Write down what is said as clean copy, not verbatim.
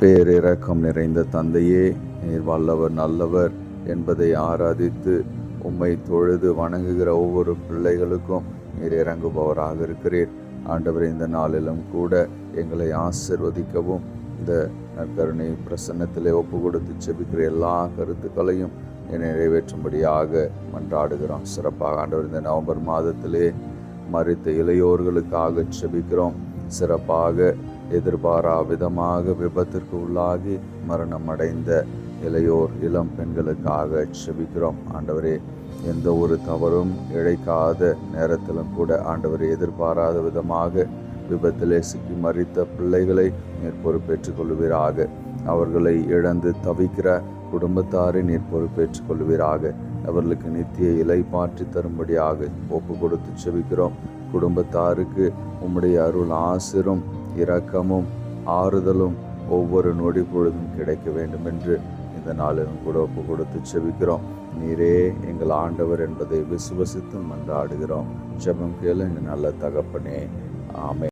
பேரிரக்கம் நிறைந்த தந்தையே, நீர் வல்லவர் நல்லவர் என்பதை ஆராதித்து உம்மை தொழுது வணங்குகிற ஒவ்வொரு பிள்ளைகளுக்கும் நீர் இறங்குபவராக இருக்கிறீர். ஆண்டவர், இந்த நாளிலும் கூட எங்களை ஆசிர்வதிக்கவும், இந்த நற்கருணை பிரசன்னத்திலே ஒப்பு கொடுத்து செபிக்கிற எல்லா கருத்துக்களையும் நிறைவேற்றும்படியாக மன்றாடுகிறோம். சிறப்பாக ஆண்டவர், இந்த நவம்பர் மாதத்திலே மரித்த இளையோர்களுக்காக செபிக்கிறோம். சிறப்பாக எதிர்பாரா விதமாக விபத்திற்கு உள்ளாகி மரணம் அடைந்த இளையோர் இளம் பெண்களுக்காக செபிக்கிறோம். ஆண்டவரே, எந்த ஒரு தவறும் இழைக்காத நேரத்திலும் கூட ஆண்டவரே, எதிர்பாராத விதமாக விபத்திலே சிக்கி மரித்த பிள்ளைகளை நீர் பொறுப்பேற்றுக் கொள்வீராக. அவர்களை இழந்து தவிக்கிற குடும்பத்தாரை நீர் பொறுப்பேற்றுக் கொள்வீராக. அவர்களுக்கு நித்திய இலைப்பாற்றி தரும்படியாக ஒப்பு கொடுத்து செபிக்கிறோம். குடும்பத்தாருக்கு உம்முடைய அருள் ஆசிரும் இரக்கமும் ஆறுதலும் ஒவ்வொரு நொடி பொழுதும் கிடைக்க வேண்டும் என்று இந்த நாளிலும் கூட ஒப்பு கொடுத்து செபிக்கிறோம். நீரே எங்கள் ஆண்டவர் என்பதை விசுவசித்து மன்றாடுகிறோம். ஜெபம் கேளு எங்கள் நல்ல தகப்பனே. ஆமென்.